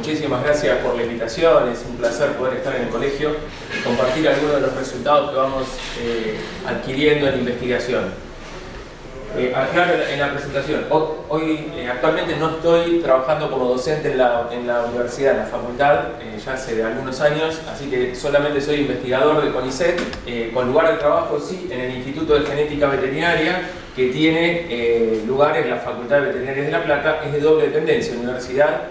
muchísimas gracias por la invitación. Es un placer poder estar en el colegio y compartir algunos de los resultados que vamos adquiriendo en investigación. Aclaro en la presentación, hoy actualmente no estoy trabajando como docente en la universidad, en la facultad, ya hace algunos años, así que solamente soy investigador de CONICET, con lugar de trabajo sí en el Instituto de Genética Veterinaria, que tiene lugar en la Facultad de Veterinarias de La Plata. Es de doble dependencia, universidad,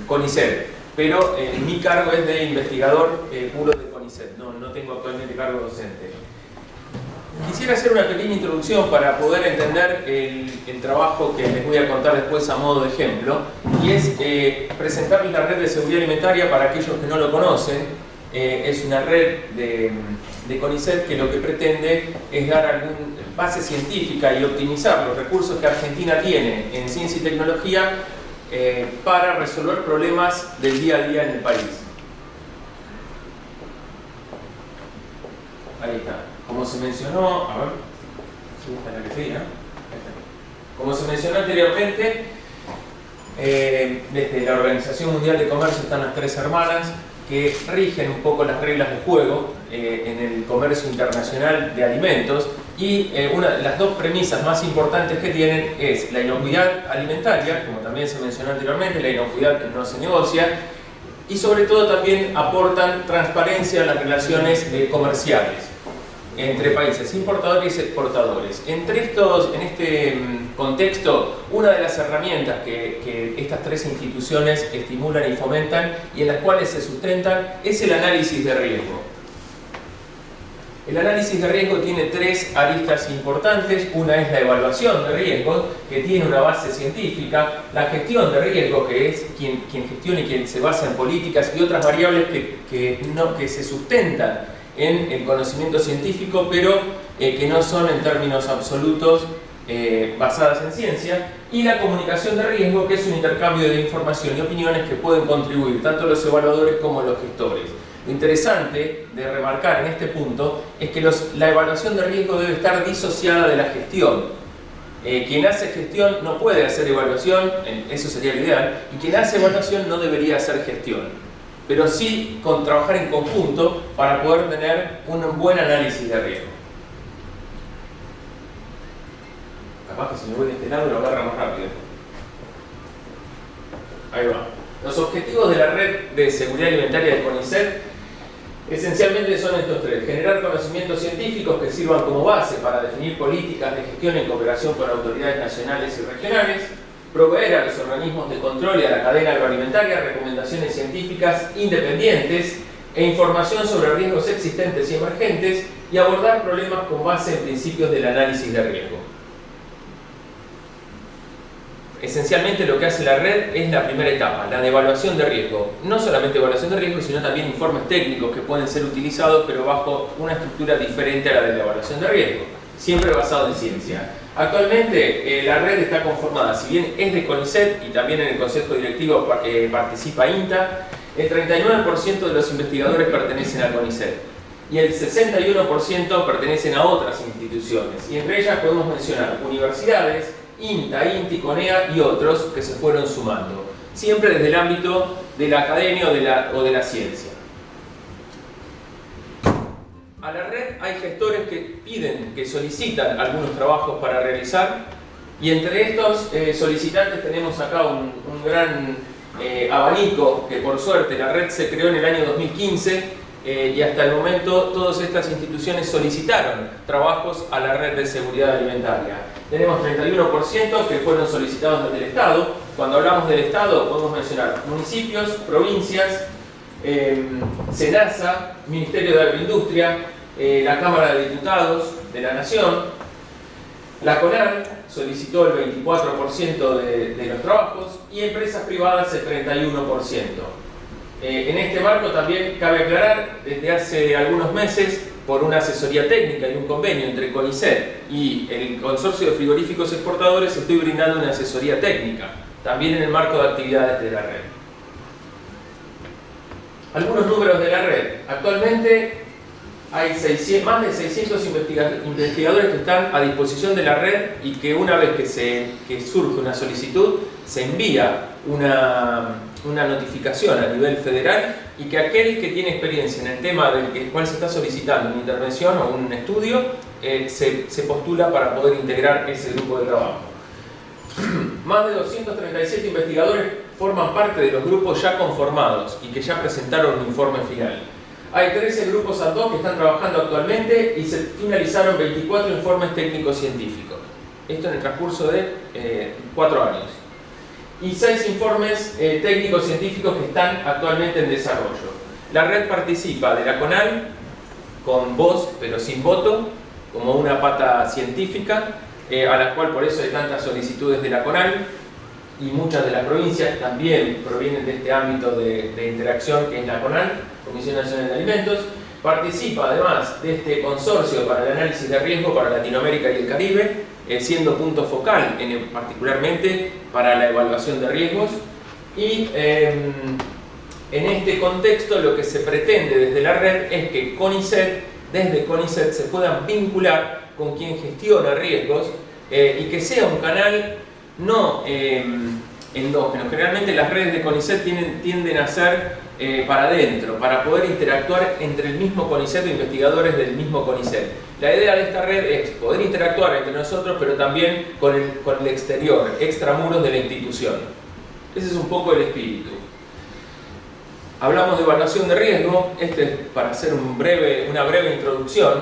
CONICET, pero mi cargo es de investigador puro de CONICET, no tengo actualmente cargo docente. Quisiera hacer una pequeña introducción para poder entender el trabajo que les voy a contar después a modo de ejemplo, y es presentarles la red de seguridad alimentaria para aquellos que no lo conocen. Es una red de CONICET que lo que pretende es dar alguna base científica y optimizar los recursos que Argentina tiene en ciencia y tecnología para resolver problemas del día a día en el país. Ahí está. Como se mencionó, a ver, esta es la que seguía. Como se mencionó anteriormente, desde la Organización Mundial de Comercio están las tres hermanas que rigen un poco las reglas de juego en el comercio internacional de alimentos, y las dos premisas más importantes que tienen es la inocuidad alimentaria, como también se mencionó anteriormente, la inocuidad que no se negocia, y sobre todo también aportan transparencia a las relaciones comerciales entre países importadores y exportadores. En este contexto, una de las herramientas que estas tres instituciones estimulan y fomentan y en las cuales se sustentan es el análisis de riesgo. El análisis de riesgo tiene tres aristas importantes. Una es la evaluación de riesgos, que tiene una base científica; la gestión de riesgo, que es quien gestiona y quien se basa en políticas y otras variables que se sustentan en el conocimiento científico, pero que no son en términos absolutos basadas en ciencia; y la comunicación de riesgo, que es un intercambio de información y opiniones que pueden contribuir tanto los evaluadores como los gestores. Lo interesante de remarcar en este punto es que la evaluación de riesgo debe estar disociada de la gestión. Quien hace gestión no puede hacer evaluación, eso sería lo ideal, y quien hace evaluación no debería hacer gestión, pero sí trabajar en conjunto para poder tener un buen análisis de riesgo. Capaz que si me voy de este lado lo agarra más rápido. Ahí va. Los objetivos de la red de seguridad alimentaria de CONICET esencialmente son estos tres: generar conocimientos científicos que sirvan como base para definir políticas de gestión en cooperación con autoridades nacionales y regionales; proveer a los organismos de control y a la cadena agroalimentaria recomendaciones científicas independientes e información sobre riesgos existentes y emergentes; y abordar problemas con base en principios del análisis de riesgo. Esencialmente lo que hace la red es la primera etapa, la de evaluación de riesgo. No solamente evaluación de riesgo, sino también informes técnicos que pueden ser utilizados, pero bajo una estructura diferente a la de la evaluación de riesgo, siempre basado en ciencia. Actualmente la red está conformada, si bien es de CONICET y también en el consejo directivo participa INTA, el 39% de los investigadores pertenecen a CONICET y el 61% pertenecen a otras instituciones, y entre ellas podemos mencionar universidades, INTA, INTI, CONEA y otros que se fueron sumando, siempre desde el ámbito de la academia o de la ciencia. A la red hay gestores que solicitan algunos trabajos para realizar, y entre estos solicitantes tenemos acá un gran abanico, que por suerte la red se creó en el año 2015 y hasta el momento todas estas instituciones solicitaron trabajos a la red de seguridad alimentaria. Tenemos 31% que fueron solicitados desde el Estado. Cuando hablamos del Estado podemos mencionar municipios, provincias, SENASA, Ministerio de Agroindustria, la Cámara de Diputados de la Nación. La CONAN solicitó el 24% de los trabajos y empresas privadas el 31%. En este marco también cabe aclarar, desde hace algunos meses, por una asesoría técnica y un convenio entre CONICET y el Consorcio de Frigoríficos Exportadores, estoy brindando una asesoría técnica, también en el marco de actividades de la red. Algunos números de la red. Actualmente hay más de 600 investigadores que están a disposición de la red y que una vez que surge una solicitud se envía una notificación a nivel federal y que aquel que tiene experiencia en el tema del cual se está solicitando una intervención o un estudio se postula para poder integrar ese grupo de trabajo. Más de 237 investigadores forman parte de los grupos ya conformados y que ya presentaron un informe final. Hay 13 grupos ad hoc que están trabajando actualmente y se finalizaron 24 informes técnicos científicos. Esto en el transcurso de 4 años. Y 6 informes técnicos científicos que están actualmente en desarrollo. La red participa de la CONAL con voz pero sin voto, como una pata científica, a la cual por eso hay tantas solicitudes de la CONAL, y muchas de las provincias también provienen de este ámbito de interacción que es la CONAL, Comisión Nacional de Alimentos. Participa además de este consorcio para el análisis de riesgo para Latinoamérica y el Caribe, siendo punto focal particularmente para la evaluación de riesgos. Y en este contexto lo que se pretende desde la red es que desde CONICET se puedan vincular con quien gestiona riesgos y que sea un canal no endógeno. Generalmente las redes de CONICET tienden a ser para adentro, para poder interactuar entre el mismo CONICET o investigadores del mismo CONICET. La idea de esta red es poder interactuar entre nosotros, pero también con el exterior, extramuros de la institución. Ese es un poco el espíritu. Hablamos de evaluación de riesgo. Para hacer una breve introducción.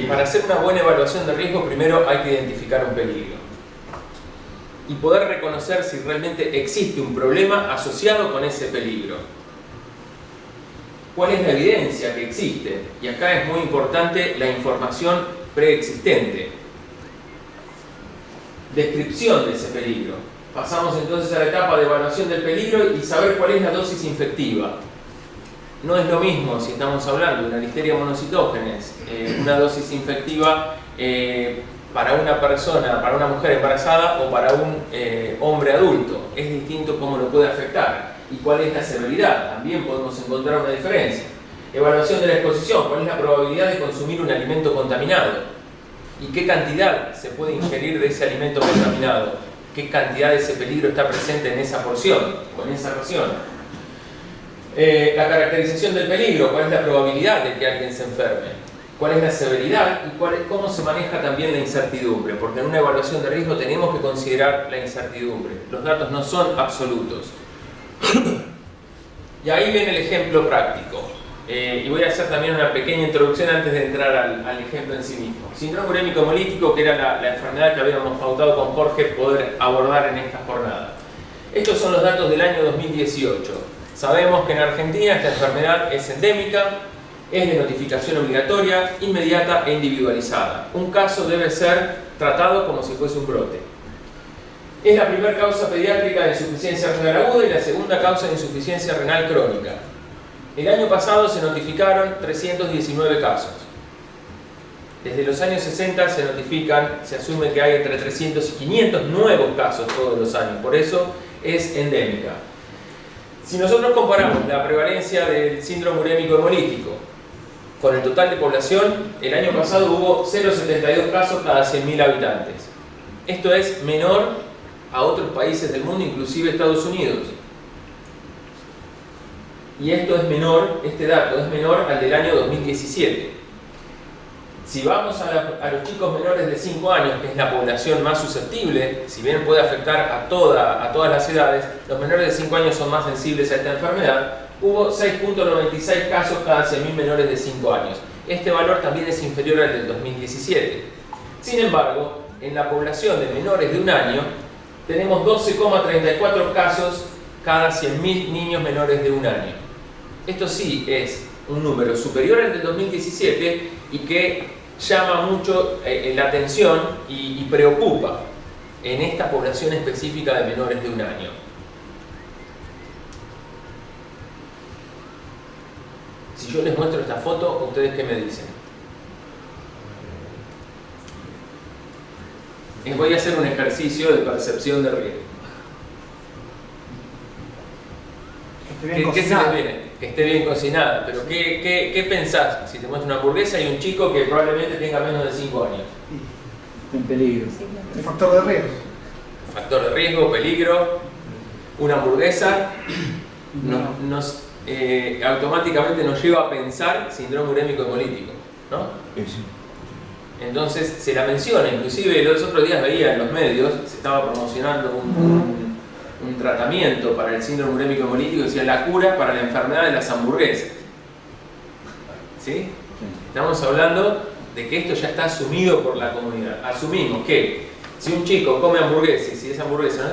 Para hacer una buena evaluación de riesgo, primero hay que identificar un peligro y poder reconocer si realmente existe un problema asociado con ese peligro. ¿Cuál es la evidencia que existe? Y acá es muy importante la información preexistente. Descripción de ese peligro. Pasamos entonces a la etapa de evaluación del peligro y saber cuál es la dosis infectiva. No es lo mismo si estamos hablando de una Listeria monocytogenes, una dosis infectiva para una persona, para una mujer embarazada o para un hombre adulto. Es distinto cómo lo puede afectar y cuál es la severidad. También podemos encontrar una diferencia. Evaluación de la exposición. ¿Cuál es la probabilidad de consumir un alimento contaminado? ¿Y qué cantidad se puede ingerir de ese alimento contaminado? ¿Qué cantidad de ese peligro está presente en esa porción o en esa ración? La caracterización del peligro. ¿Cuál es la probabilidad de que alguien se enferme? ¿Cuál es la severidad? Y cómo se maneja también la incertidumbre, porque en una evaluación de riesgo tenemos que considerar la incertidumbre. Los datos no son absolutos. Y ahí viene el ejemplo práctico. Y voy a hacer también una pequeña introducción antes de entrar al ejemplo en sí mismo. Síndrome urémico hemolítico, que era la enfermedad que habíamos pautado con Jorge poder abordar en esta jornada. Estos son los datos del año 2018. Sabemos que en Argentina esta enfermedad es endémica, es de notificación obligatoria, inmediata e individualizada. Un caso debe ser tratado como si fuese un brote. Es la primera causa pediátrica de insuficiencia renal aguda y la segunda causa de insuficiencia renal crónica. El año pasado se notificaron 319 casos. Desde los años 60 se asume que hay entre 300 y 500 nuevos casos todos los años, por eso es endémica. Si nosotros comparamos la prevalencia del síndrome urémico hemolítico con el total de población, el año pasado hubo 0,72 casos cada 100.000 habitantes. Esto es menor a otros países del mundo, inclusive Estados Unidos. Y esto es menor, este dato es menor al del año 2017. Si vamos a los chicos menores de 5 años, que es la población más susceptible, si bien puede afectar a todas las edades, los menores de 5 años son más sensibles a esta enfermedad. Hubo 6,96 casos cada 100.000 menores de 5 años. Este valor también es inferior al del 2017. Sin embargo, en la población de menores de 1 año, tenemos 12,34 casos cada 100.000 niños menores de 1 año. Esto sí es un número superior al del 2017 y que llama mucho la atención y preocupa en esta población específica de menores de 1 año. Si yo les muestro esta foto, ¿ustedes qué me dicen? Les voy a hacer un ejercicio de percepción de riesgo. ¿Qué se les viene? Que esté bien cocinada, pero ¿qué pensás si te muestro una hamburguesa y un chico que probablemente tenga menos de 5 años? En peligro. El factor de riesgo. factor de riesgo, peligro. Una hamburguesa automáticamente nos lleva a pensar síndrome urémico hemolítico, ¿no? Entonces se la menciona, inclusive los otros días veía en los medios, se estaba promocionando un tratamiento para el síndrome urémico hemolítico, decía la cura para la enfermedad de las hamburguesas. ¿Sí? Estamos hablando de que esto ya está asumido por la comunidad. Asumimos que si un chico come hamburguesa y si esa hamburguesa, ¿no?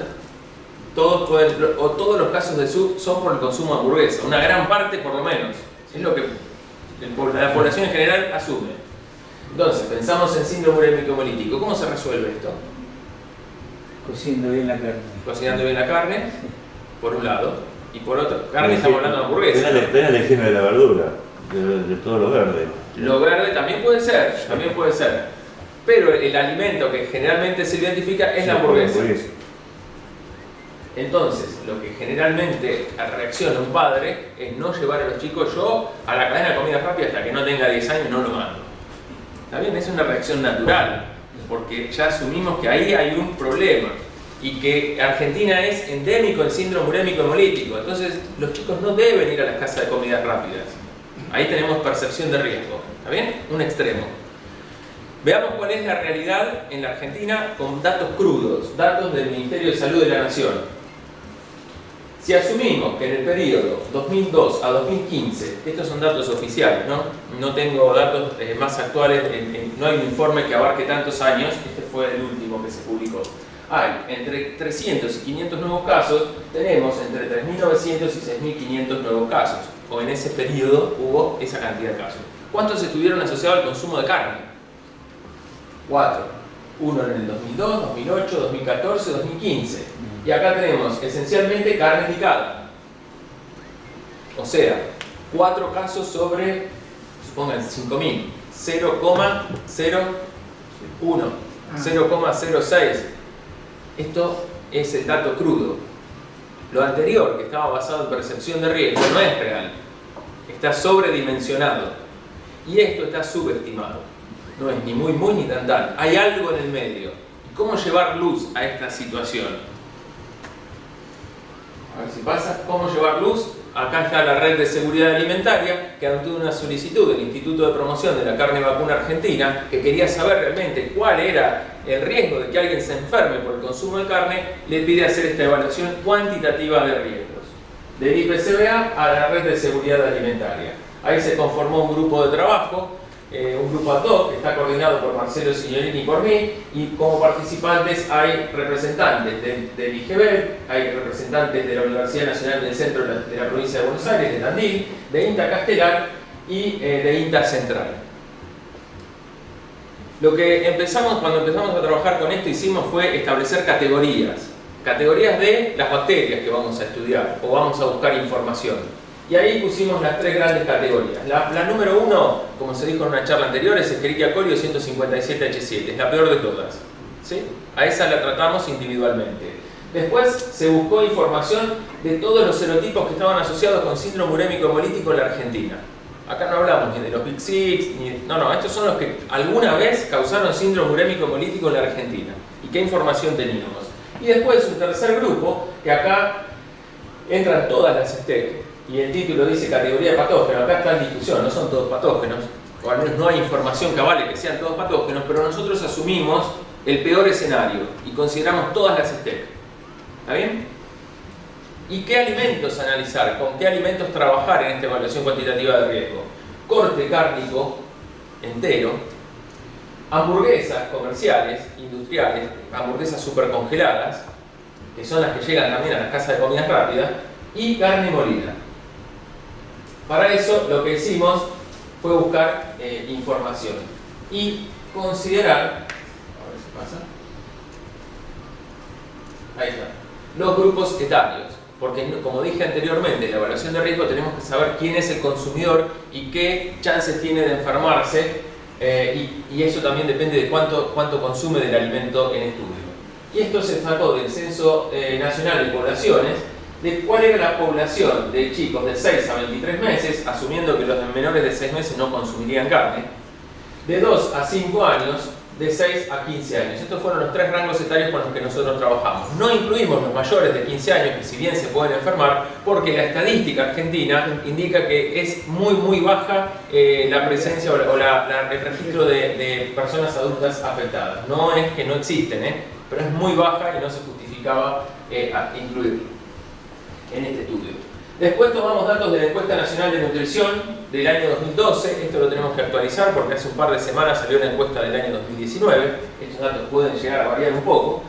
Todos los casos de SUB son por el consumo de hamburguesa, una gran parte por lo menos. Es lo que la población en general asume. Entonces, pensamos en síndrome urémico hemolítico. ¿Cómo se resuelve esto? Cocinando bien la carne. Cocinando bien la carne, por un lado, y por otro, carne estamos hablando de hamburguesa. Tenés la higiene de la verdura, de todo lo verde. Lo verde también puede ser, pero el alimento que generalmente se identifica es la hamburguesa. Entonces, lo que generalmente reacciona un padre es no llevar a los chicos, yo a la cadena de comida rápida hasta que no tenga 10 años no lo mando. ¿Está bien? Es una reacción natural, porque ya asumimos que ahí hay un problema y que Argentina es endémico el síndrome urémico hemolítico. Entonces, los chicos no deben ir a las casas de comidas rápidas. Ahí tenemos percepción de riesgo. ¿Está bien? Un extremo. Veamos cuál es la realidad en la Argentina con datos crudos, datos del Ministerio de Salud de la Nación. Si asumimos que en el periodo 2002 a 2015, estos son datos oficiales, no tengo datos más actuales, no hay un informe que abarque tantos años, este fue el último que se publicó. Hay entre 300 y 500 nuevos casos, tenemos entre 3.900 y 6.500 nuevos casos, o en ese periodo hubo esa cantidad de casos. ¿Cuántos estuvieron asociados al consumo de carne? 4. Uno en el 2002, 2008, 2014, 2015. Y acá tenemos esencialmente carne picada. O sea, 4 casos sobre, supongan, 5.000. 0,01, 0,06. Esto es el dato crudo. Lo anterior, que estaba basado en percepción de riesgo, no es real. Está sobredimensionado. Y esto está subestimado. No es ni muy ni tan. Hay algo en el medio. ¿Y cómo llevar luz a esta situación? A ver si pasa. ¿Cómo llevar luz? Acá está la Red de Seguridad Alimentaria, que ante una solicitud del Instituto de Promoción de la Carne Vacuna Argentina, que quería saber realmente cuál era el riesgo de que alguien se enferme por el consumo de carne, le pide hacer esta evaluación cuantitativa de riesgos. Del IPCBA a la Red de Seguridad Alimentaria. Ahí se conformó un grupo de trabajo, un grupo ad hoc que está coordinado por Marcelo Signorini y por mí, y como participantes hay representantes del IGB, hay representantes de la Universidad Nacional del Centro de la Provincia de Buenos Aires, de Tandil, de INTA Castelar y de INTA Central. Lo que cuando empezamos a trabajar con esto, hicimos fue establecer categorías de las bacterias que vamos a estudiar o vamos a buscar información. Y ahí pusimos las 3 grandes categorías. La número 1, como se dijo en una charla anterior, es Escherichia coli 257H7, es la peor de todas. ¿Sí? A esa la tratamos individualmente. Después se buscó información de todos los serotipos que estaban asociados con síndrome urémico hemolítico en la Argentina. Acá no hablamos ni de los Big Six, no, estos son los que alguna vez causaron síndrome urémico hemolítico en la Argentina. ¿Y qué información teníamos? Y después un tercer grupo, que acá entran todas las STEC. Y el título dice categoría de patógeno, acá está en discusión, no son todos patógenos, o al menos no hay información que avale que sean todos patógenos, pero nosotros asumimos el peor escenario y consideramos todas las STEC. ¿Está bien? ¿Y qué alimentos analizar? ¿Con qué alimentos trabajar en esta evaluación cuantitativa de riesgo? Corte cárnico entero, hamburguesas comerciales, industriales, hamburguesas super congeladas, que son las que llegan también a las casas de comidas rápidas, y carne molida. Para eso lo que hicimos fue buscar información y considerar, a ver si pasa, ahí está, los grupos etarios, porque como dije anteriormente, en la evaluación de riesgo tenemos que saber quién es el consumidor y qué chances tiene de enfermarse, y eso también depende de cuánto consume del alimento en estudio. Y esto se sacó del Censo Nacional de Poblaciones, de cuál era la población de chicos de 6 a 23 meses, asumiendo que los menores de 6 meses no consumirían carne, de 2 a 5 años, de 6 a 15 años. Estos fueron los 3 rangos etarios con los que nosotros trabajamos. No incluimos los mayores de 15 años, que si bien se pueden enfermar, porque la estadística argentina indica que es muy baja la presencia o el registro de personas adultas afectadas. No es que no existen, pero es muy baja y no se justificaba incluirlo en este estudio. Después tomamos datos de la Encuesta Nacional de Nutrición del año 2012. Esto lo tenemos que actualizar porque hace un par de semanas salió la encuesta del año 2019. Estos datos pueden llegar a variar un poco.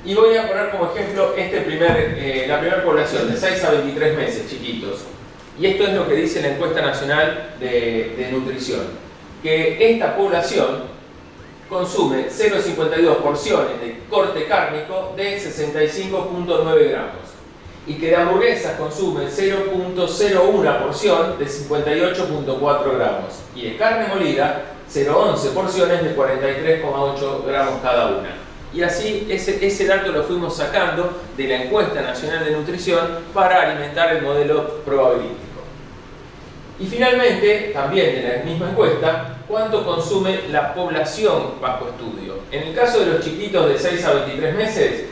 Y voy a poner como ejemplo la primera población de 6 a 23 meses, chiquitos. Y esto es lo que dice la Encuesta Nacional de Nutrición. Que esta población consume 0,52 porciones de corte cárnico de 65,9 gramos. Y que de hamburguesas consume 0,01 porción de 58,4 gramos. Y de carne molida, 0,11 porciones de 43,8 gramos cada una. Y así ese dato lo fuimos sacando de la Encuesta Nacional de Nutrición para alimentar el modelo probabilístico. Y finalmente, también de la misma encuesta, ¿cuánto consume la población bajo estudio? En el caso de los chiquitos de 6 a 23 meses,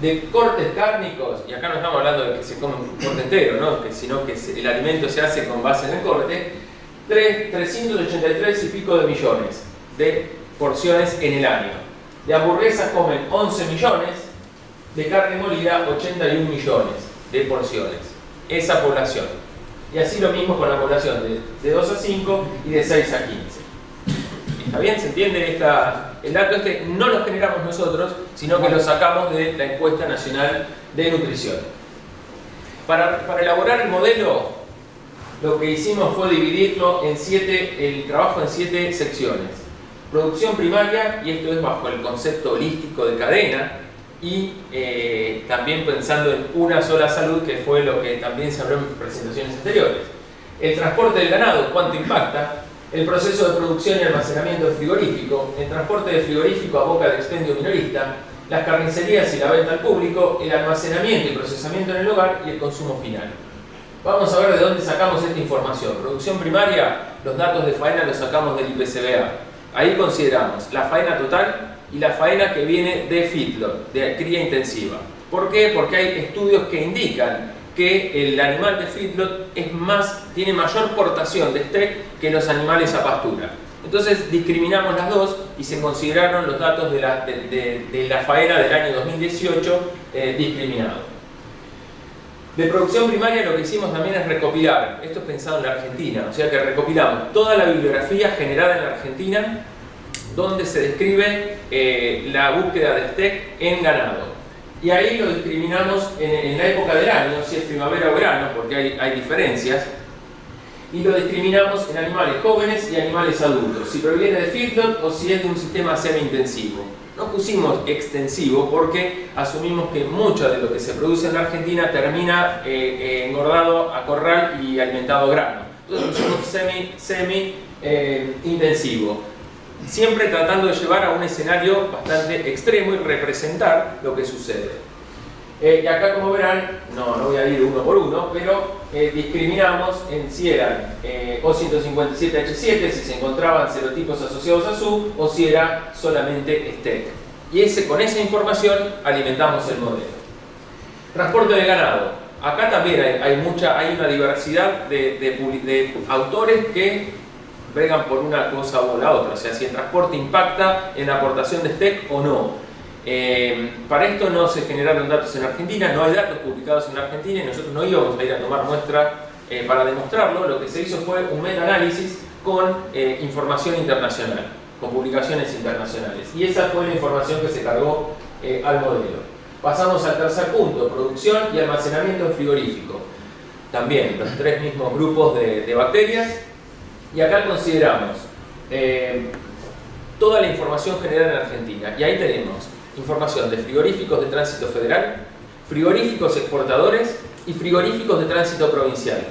de cortes cárnicos, y acá no estamos hablando de que se come un corte entero, ¿no? Sino que el alimento se hace con base en el corte, 383 y pico de millones de porciones en el año. De hamburguesas comen 11 millones, de carne molida 81 millones de porciones. Esa población. Y así lo mismo con la población de 2 a 5 y de 6 a 15. ¿Está bien? ¿Se entiende? El dato no lo generamos nosotros, sino que lo sacamos de la Encuesta Nacional de Nutrición. Para elaborar el modelo, lo que hicimos fue dividirlo el trabajo en 7 secciones. Producción primaria, y esto es bajo el concepto holístico de cadena, y también pensando en una sola salud, que fue lo que también se habló en presentaciones anteriores. El transporte del ganado, ¿cuánto impacta? El proceso de producción y almacenamiento del frigorífico, el transporte del frigorífico a boca de expendio minorista, las carnicerías y la venta al público, el almacenamiento y procesamiento en el hogar y el consumo final. Vamos a ver de dónde sacamos esta información. Producción primaria, los datos de faena los sacamos del IPCBA. Ahí consideramos la faena total y la faena que viene de feedlot, de cría intensiva. ¿Por qué? Porque hay estudios que indican que el animal de feedlot tiene mayor portación de steak que los animales a pastura. Entonces discriminamos las dos y se consideraron los datos de la faena del año 2018 discriminados. De producción primaria lo que hicimos también es recopilar, esto es pensado en la Argentina, o sea que recopilamos toda la bibliografía generada en la Argentina donde se describe la búsqueda de steak en ganado. Y ahí lo discriminamos en la época del año, si es primavera o verano, porque hay diferencias. Y lo discriminamos en animales jóvenes y animales adultos, si proviene de feedlot o si es de un sistema semi-intensivo. No pusimos extensivo porque asumimos que mucho de lo que se produce en la Argentina termina engordado a corral y alimentado a grano. Entonces pusimos semi-intensivo. Siempre tratando de llevar a un escenario bastante extremo y representar lo que sucede. Y acá, como verán, no voy a ir uno por uno, pero discriminamos en si eran O157H7, si se encontraban serotipos asociados a SU, o si era solamente STEC. Y con esa información alimentamos el modelo. Transporte de ganado. Acá también hay una diversidad de autores que bregan por una cosa o la otra, o sea, si el transporte impacta en la aportación de STEC o no. Para esto no se generaron datos en Argentina, no hay datos publicados en Argentina y nosotros no íbamos a ir a tomar muestra para demostrarlo. Lo que se hizo fue un meta-análisis con información internacional, con publicaciones internacionales, y esa fue la información que se cargó al modelo. Pasamos al tercer punto, producción y almacenamiento en frigorífico. También los 3 mismos grupos de bacterias. Y acá consideramos toda la información generada en Argentina. Y ahí tenemos información de frigoríficos de tránsito federal, frigoríficos exportadores y frigoríficos de tránsito provincial.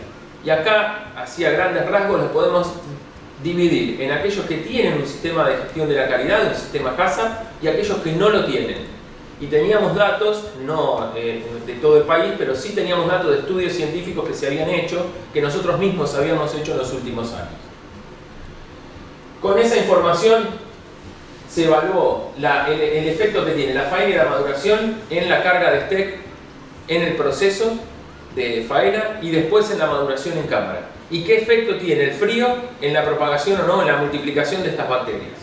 Y acá, así a grandes rasgos, los podemos dividir en aquellos que tienen un sistema de gestión de la calidad, un sistema CASA, y aquellos que no lo tienen. Y teníamos datos, no de todo el país, pero sí teníamos datos de estudios científicos que se habían hecho, que nosotros mismos habíamos hecho en los últimos años. Con esa información se evaluó el efecto que tiene la faena y la maduración en la carga de steak en el proceso de faena y después en la maduración en cámara. Y qué efecto tiene el frío en la propagación o no, en la multiplicación de estas bacterias.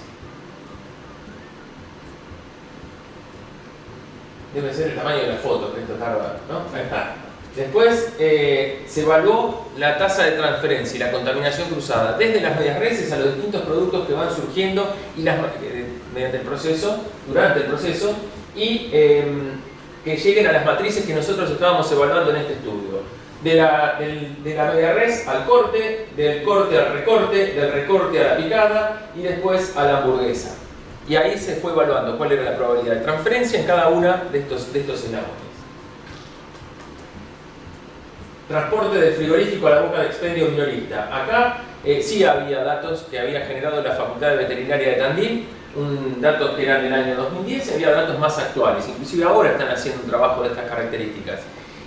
Debe ser el tamaño de la foto, que esto está bárbaro, ¿no? Ahí está. Después se evaluó la tasa de transferencia y la contaminación cruzada desde las medias reses a los distintos productos que van surgiendo y mediante el proceso, durante el proceso, y que lleguen a las matrices que nosotros estábamos evaluando en este estudio. De la media res al corte, del corte al recorte, del recorte a la picada y después a la hamburguesa. Y ahí se fue evaluando cuál era la probabilidad de transferencia en cada una de estos eslabones. Transporte del frigorífico a la boca de expendio minorista. Acá sí había datos que había generado la Facultad de Veterinaria de Tandil, datos que eran del año 2010, y había datos más actuales. Inclusive ahora están haciendo un trabajo de estas características.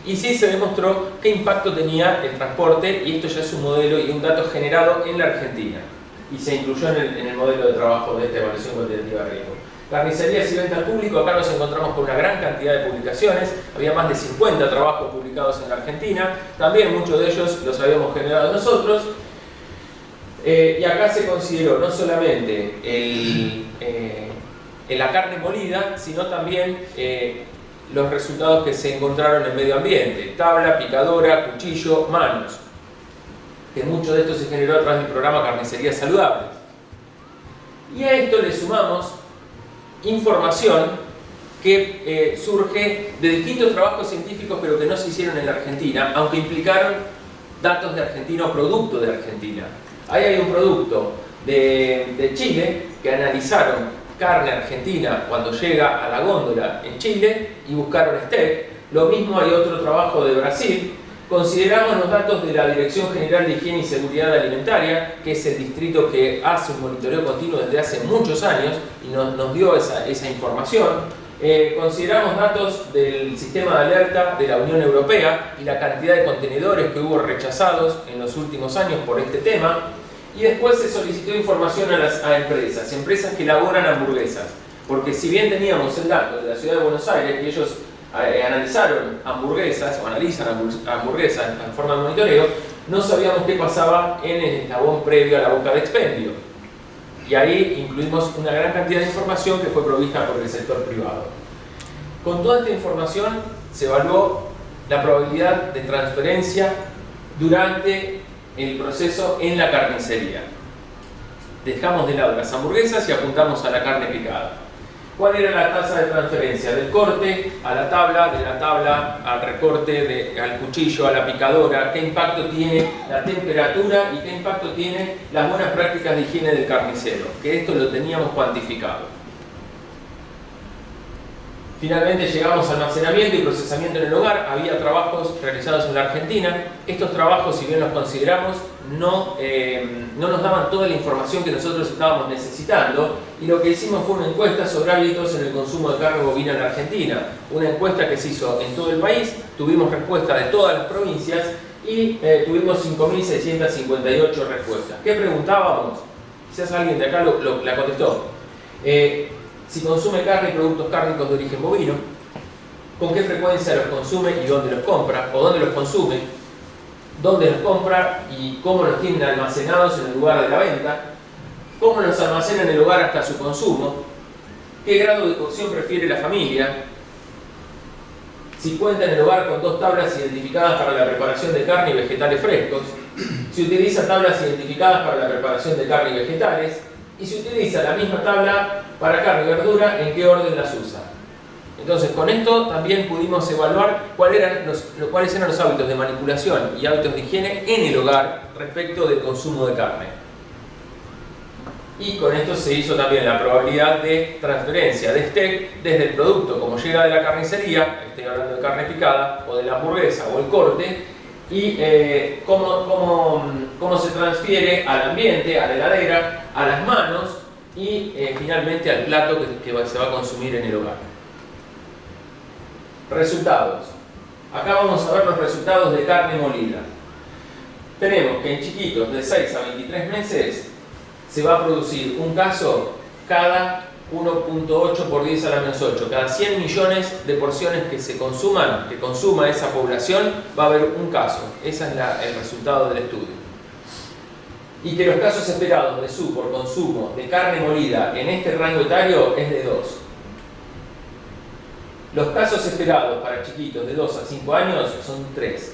Y sí se demostró qué impacto tenía el transporte, y esto ya es un modelo y un dato generado en la Argentina. Y se incluyó en el modelo de trabajo de esta evaluación cuantitativa de riesgo. Carnicerías y venta al público, acá nos encontramos con una gran cantidad de publicaciones, había más de 50 trabajos publicados en la Argentina, también muchos de ellos los habíamos generado nosotros, y acá se consideró no solamente la carne molida, sino también los resultados que se encontraron en el medio ambiente, tabla, picadora, cuchillo, manos, que mucho de esto se generó a través del programa Carnicerías Saludables. Y a esto le sumamos información que surge de distintos trabajos científicos pero que no se hicieron en la Argentina, aunque implicaron datos de Argentina o producto de Argentina. Ahí hay un producto de Chile que analizaron carne argentina cuando llega a la góndola en Chile y buscaron steak. Lo mismo hay otro trabajo de Brasil. Consideramos los datos de la Dirección General de Higiene y Seguridad Alimentaria, que es el distrito que hace un monitoreo continuo desde hace muchos años y nos dio esa información. Consideramos datos del sistema de alerta de la Unión Europea y la cantidad de contenedores que hubo rechazados en los últimos años por este tema. Y después se solicitó información a empresas que elaboran hamburguesas. Porque si bien teníamos el dato de la Ciudad de Buenos Aires y ellos analizaron hamburguesas o analizan hamburguesas en forma de monitoreo, no sabíamos qué pasaba en el eslabón previo a la boca de expendio. Y ahí incluimos una gran cantidad de información que fue provista por el sector privado. Con toda esta información se evaluó la probabilidad de transferencia durante el proceso en la carnicería. Dejamos de lado las hamburguesas y apuntamos a la carne picada. ¿Cuál era la tasa de transferencia? Del corte a la tabla, de la tabla al recorte, al cuchillo, a la picadora. ¿Qué impacto tiene la temperatura y qué impacto tiene las buenas prácticas de higiene del carnicero? Que esto lo teníamos cuantificado. Finalmente llegamos a almacenamiento y procesamiento en el hogar. Había trabajos realizados en la Argentina. Estos trabajos, si bien los consideramos, no nos daban toda la información que nosotros estábamos necesitando, y lo que hicimos fue una encuesta sobre hábitos en el consumo de carne bovina en la Argentina. Una encuesta que se hizo en todo el país, tuvimos respuesta de todas las provincias y tuvimos 5.658 respuestas. ¿Qué preguntábamos? Quizás alguien de acá la contestó. Si consume carne y productos cárnicos de origen bovino, con qué frecuencia los consume y dónde los compra, o dónde los consume, dónde los compra y cómo los tienen almacenados en el lugar de la venta, cómo los almacena en el hogar hasta su consumo, qué grado de cocción prefiere la familia, si cuenta en el hogar con 2 tablas identificadas para la preparación de carne y vegetales frescos, si utiliza tablas identificadas para la preparación de carne y vegetales, y si utiliza la misma tabla para carne y verdura, en qué orden las usa. Entonces, con esto también pudimos evaluar cuáles eran los hábitos de manipulación y hábitos de higiene en el hogar respecto del consumo de carne. Y con esto se hizo también la probabilidad de transferencia de steak desde el producto como llega de la carnicería, estoy hablando de carne picada, o de la hamburguesa o el corte, y cómo se transfiere al ambiente, a la heladera, a las manos y finalmente al plato que se va a consumir en el hogar. Resultados. Acá vamos a ver los resultados de carne molida. Tenemos que en chiquitos de 6 a 23 meses se va a producir un caso cada 1.8 por 10 a la menos 8. Cada 100 millones de porciones que se consuman, que consuma esa población, va a haber un caso. Ese es el resultado del estudio. Y que los casos esperados de SU por consumo de carne molida en este rango etario es de 2. Los casos esperados para chiquitos de 2 a 5 años son 3.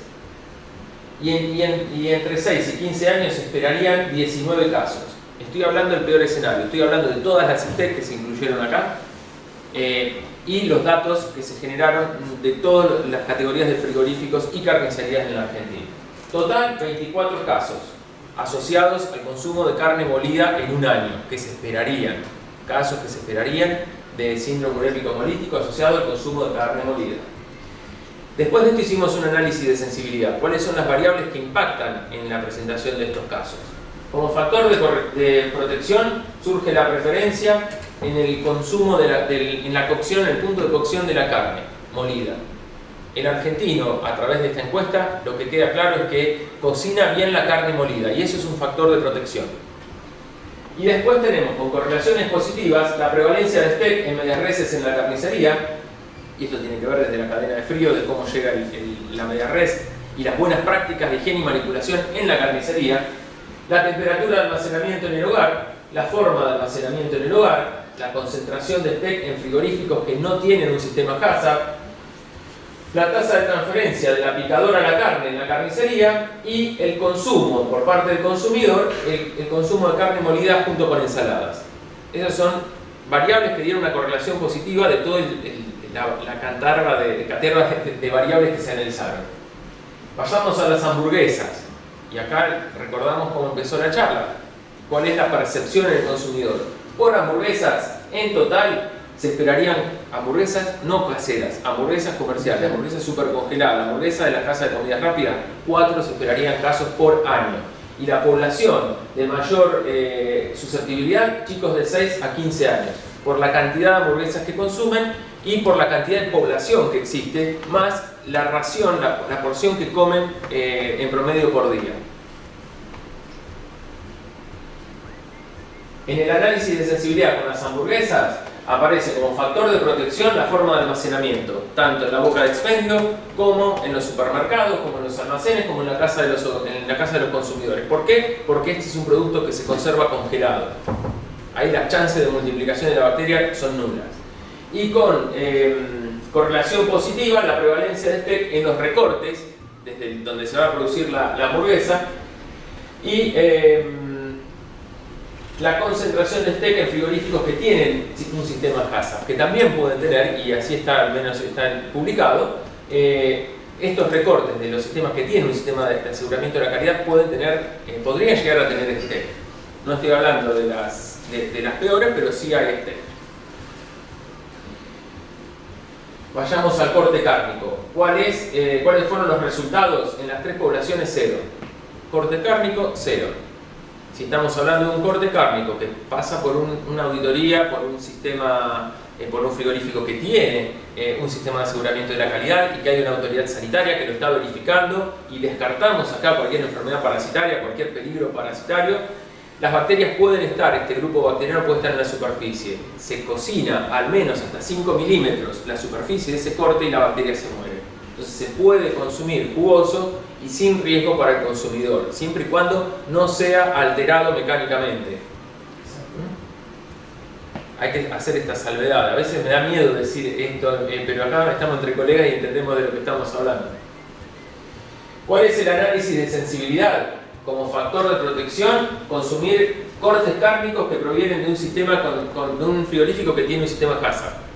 Y entre 6 y 15 años se esperarían 19 casos. Estoy hablando del peor escenario, estoy hablando de todas las ISTEC que se incluyeron acá y los datos que se generaron de todas las categorías de frigoríficos y carnicerías en la Argentina. Total, 24 casos asociados al consumo de carne molida en un año, que se esperarían, casos que se esperarían de síndrome urémico hemolítico asociado al consumo de carne molida. Después de esto hicimos un análisis de sensibilidad. ¿Cuáles son las variables que impactan en la presentación de estos casos? Como factor de protección surge la preferencia en el consumo, en la cocción, en el punto de cocción de la carne molida. El argentino, a través de esta encuesta, lo que queda claro es que cocina bien la carne molida y eso es un factor de protección. Y después tenemos, con correlaciones positivas, la prevalencia de STEC en medias reses en la carnicería, y esto tiene que ver desde la cadena de frío, de cómo llega la media res y las buenas prácticas de higiene y manipulación en la carnicería, la temperatura de almacenamiento en el hogar, la forma de almacenamiento en el hogar, la concentración de STEC en frigoríficos que no tienen un sistema HACCP, la tasa de transferencia de la picadora a la carne en la carnicería y el consumo por parte del consumidor, el consumo de carne molida junto con ensaladas. Esas son variables que dieron una correlación positiva de toda la caterva de variables que se analizaron. Pasamos a las hamburguesas y acá recordamos cómo empezó la charla. ¿Cuál es la percepción del consumidor? Por hamburguesas, en total, se esperarían hamburguesas no caseras, hamburguesas comerciales, hamburguesas super congeladas, hamburguesas de la casa de comida rápida, 4 se esperarían casos por año. Y la población de mayor susceptibilidad, chicos de 6 a 15 años, por la cantidad de hamburguesas que consumen y por la cantidad de población que existe, más la ración, la porción que comen en promedio por día. En el análisis de sensibilidad con las hamburguesas, aparece como factor de protección la forma de almacenamiento, tanto en la boca de expendio, como en los supermercados, como en los almacenes, como en la casa de los consumidores. ¿Por qué? Porque este es un producto que se conserva congelado. Ahí las chances de multiplicación de la bacteria son nulas. Y con correlación positiva, la prevalencia de STEC en los recortes, desde donde se va a producir la hamburguesa, y la concentración de STEC en frigoríficos que tienen un sistema HACCP, que también pueden tener, y así está, al menos está publicado, estos recortes de los sistemas que tienen un sistema de aseguramiento de la calidad podrían llegar a tener STEC. No estoy hablando de las peores, pero sí hay STEC. Vayamos al corte cárnico. ¿Cuáles fueron los resultados en las 3 poblaciones? 0. Corte cárnico, 0. Si estamos hablando de un corte cárnico que pasa por una auditoría, por un sistema, por un frigorífico que tiene un sistema de aseguramiento de la calidad y que hay una autoridad sanitaria que lo está verificando y descartamos acá cualquier enfermedad parasitaria, cualquier peligro parasitario, las bacterias pueden estar, este grupo bacteriano puede estar en la superficie. Se cocina al menos hasta 5 milímetros la superficie de ese corte y la bacteria se muere. Entonces se puede consumir jugoso y sin riesgo para el consumidor, siempre y cuando no sea alterado mecánicamente. Hay que hacer esta salvedad. A veces me da miedo decir esto, pero acá estamos entre colegas y entendemos de lo que estamos hablando. ¿Cuál es el análisis de sensibilidad? Como factor de protección, consumir cortes cárnicos que provienen de un sistema de un frigorífico que tiene un sistema HACCP.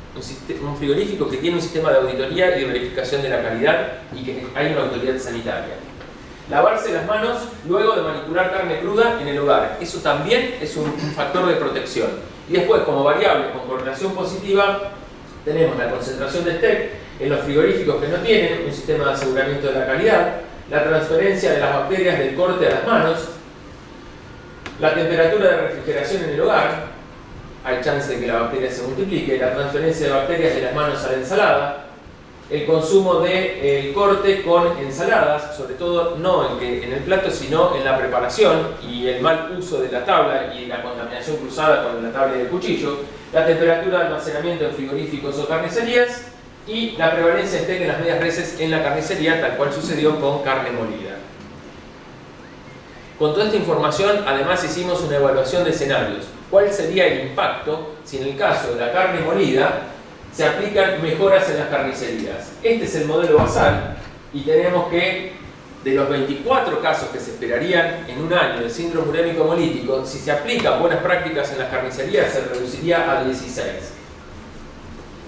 Un frigorífico que tiene un sistema de auditoría y de verificación de la calidad y que hay una autoridad sanitaria. Lavarse las manos luego de manipular carne cruda en el hogar. Eso también es un factor de protección. Y después, como variable con correlación positiva, tenemos la concentración de STEC en los frigoríficos que no tienen un sistema de aseguramiento de la calidad, la transferencia de las bacterias del corte a las manos, la temperatura de refrigeración en el hogar, hay chance de que la bacteria se multiplique, la transferencia de bacterias de las manos a la ensalada, el consumo de corte con ensaladas, sobre todo no en el plato, sino en la preparación, y el mal uso de la tabla y la contaminación cruzada con la tabla y el cuchillo, la temperatura de almacenamiento en frigoríficos o carnicerías, y la prevalencia de steak en las medias reses en la carnicería, tal cual sucedió con carne molida. Con toda esta información, además hicimos una evaluación de escenarios. ¿Cuál sería el impacto si en el caso de la carne molida se aplican mejoras en las carnicerías? Este es el modelo basal, y tenemos que de los 24 casos que se esperarían en un año de síndrome urémico hemolítico, si se aplican buenas prácticas en las carnicerías se reduciría a 16.